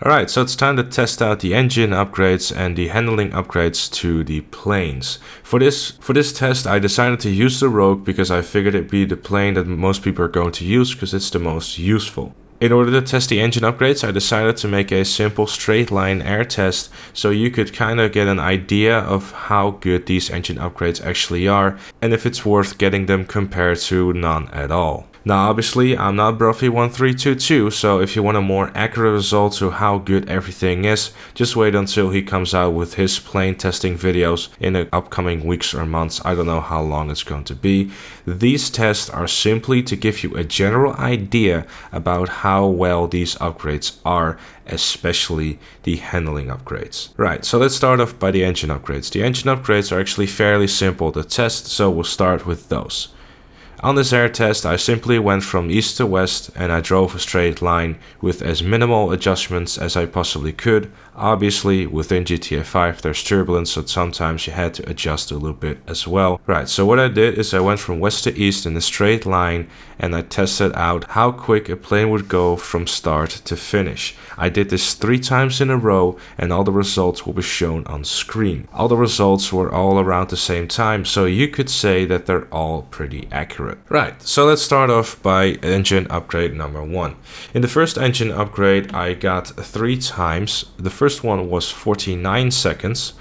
Alright, so it's time to test out the engine upgrades and the handling upgrades to the planes. For this test, I decided to use the Rogue because I figured it'd be the plane that most people are going to use because it's the most useful. In order to test the engine upgrades, I decided to make a simple straight line air test so you could kind of get an idea of how good these engine upgrades actually are and if it's worth getting them compared to none at all. Now obviously I'm not Bruffy1322, so if you want a more accurate result to how good everything is, just wait until he comes out with his plane testing videos in the upcoming weeks or months. I don't know how long it's going to be. These tests are simply to give you a general idea about how well these upgrades are, especially the handling upgrades. Right, so let's start off by the engine upgrades. The engine upgrades are actually fairly simple to test, so we'll start with those. On this air test, I simply went from east to west and I drove a straight line with as minimal adjustments as I possibly could. Obviously, within GTA 5 there's turbulence, so sometimes you had to adjust a little bit as well. Right, so what I did is I went from west to east in a straight line and I tested out how quick a plane would go from start to finish. I did this 3 times in a row and all the results will be shown on screen. All the results were all around the same time, so you could say that they're all pretty accurate. Right, so let's start off by engine upgrade number 1. In the first engine upgrade I got 3 times. The first one was 49 seconds,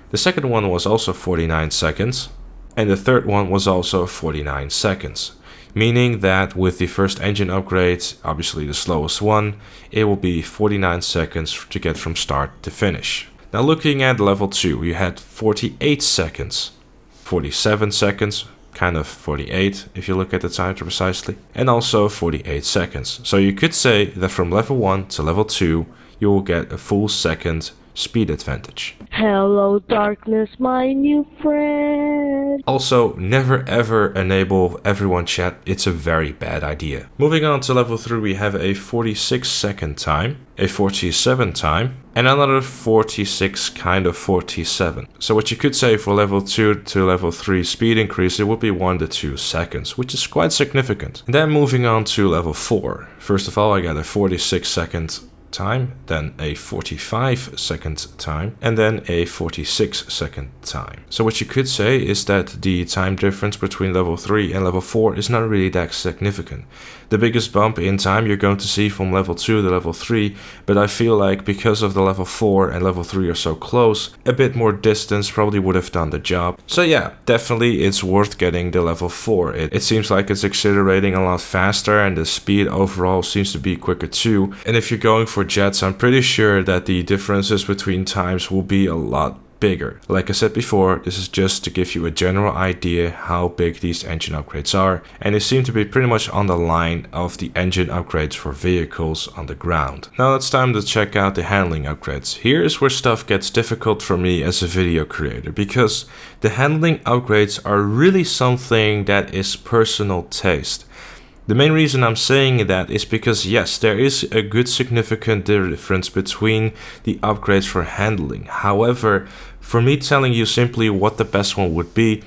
the second one was also 49 seconds, and the third one was also 49 seconds. Meaning that with the first engine upgrade, obviously the slowest one, it will be 49 seconds to get from start to finish. Now looking at level 2, you had 48 seconds, 47 seconds, kind of 48 if you look at the time precisely, and also 48 seconds. So you could say that from level 1 to level 2, you will get a full second speed advantage. Hello darkness, my new friend. Also, never ever enable everyone chat, it's a very bad idea. Moving on to level 3, we have a 46 second time, a 47 time, and another 46 kind of 47. So what you could say for level 2 to level 3 speed increase, it would be 1 to 2 seconds, which is quite significant. And then moving on to level 4. First of all, I got a 46 second time, then a 45 second time, and then a 46 second time. So what you could say is that the time difference between level 3 and level 4 is not really that significant. The biggest bump in time you're going to see from level 2 to level 3, but I feel like because of the level 4 and level 3 are so close, a bit more distance probably would have done the job. So yeah, definitely it's worth getting the level 4. It seems like it's accelerating a lot faster and the speed overall seems to be quicker too. And if you're going for jets, I'm pretty sure that the differences between times will be a lot bigger. Like I said before, this is just to give you a general idea how big these engine upgrades are, and they seem to be pretty much on the line of the engine upgrades for vehicles on the ground. Now it's time to check out the handling upgrades. Here is where stuff gets difficult for me as a video creator, because the handling upgrades are really something that is personal taste. The main reason I'm saying that is because yes, there is a good significant difference between the upgrades for handling. However, for me telling you simply what the best one would be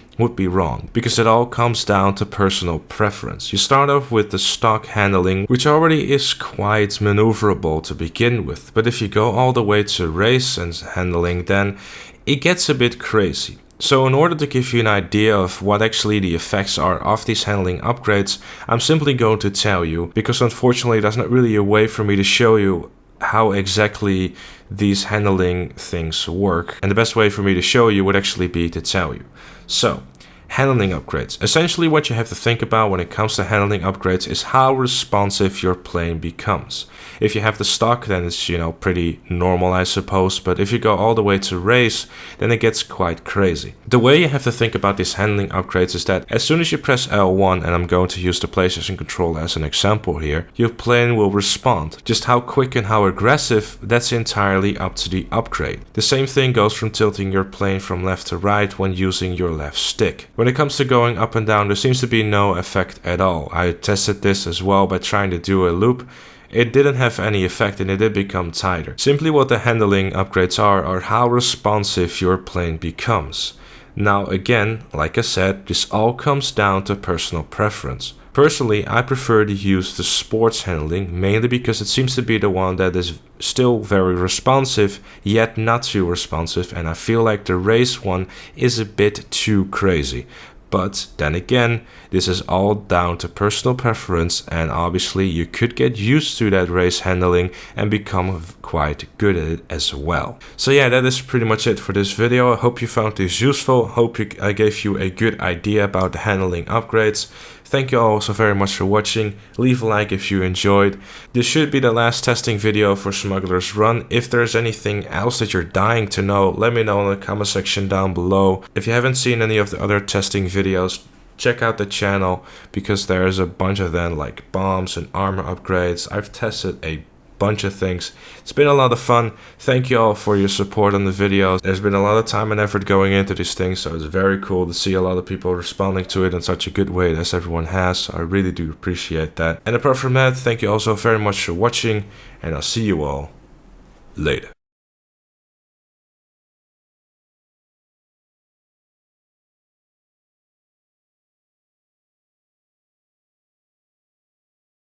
wrong, because it all comes down to personal preference. You start off with the stock handling, which already is quite maneuverable to begin with, but if you go all the way to race and handling, then it gets a bit crazy. So in order to give you an idea of what actually the effects are of these handling upgrades, I'm simply going to tell you, because unfortunately there's not really a way for me to show you how exactly these handling things work. And the best way for me to show you would actually be to tell you. So, handling upgrades. Essentially what you have to think about when it comes to handling upgrades is how responsive your plane becomes. If you have the stock, then it's, pretty normal, I suppose, but if you go all the way to race, then it gets quite crazy. The way you have to think about these handling upgrades is that as soon as you press L1, and I'm going to use the PlayStation controller as an example here, your plane will respond. Just how quick and how aggressive, that's entirely up to the upgrade. The same thing goes from tilting your plane from left to right when using your left stick. When it comes to going up and down, there seems to be no effect at all. I tested this as well by trying to do a loop. It didn't have any effect and it did become tighter. Simply what the handling upgrades are how responsive your plane becomes. Now again, like I said, this all comes down to personal preference. Personally, I prefer to use the sports handling, mainly because it seems to be the one that is still very responsive, yet not too responsive, and I feel like the race one is a bit too crazy. But then again, this is all down to personal preference, and obviously you could get used to that race handling and become quite good at it as well. So yeah, that is pretty much it for this video. I hope you found this useful. Hope I gave you a good idea about the handling upgrades. Thank you all so very much for watching. Leave a like if you enjoyed. This should be the last testing video for Smuggler's Run. If there's anything else that you're dying to know, let me know in the comment section down below. If you haven't seen any of the other testing videos, check out the channel because there's a bunch of them, like bombs and armor upgrades. I've tested a bunch of things. It's been a lot of fun. Thank you all for your support on the videos. There's been a lot of time and effort going into these things, so it's very cool to see a lot of people responding to it in such a good way as everyone has. So I really do appreciate that. And apart from that, thank you also very much for watching, and I'll see you all later.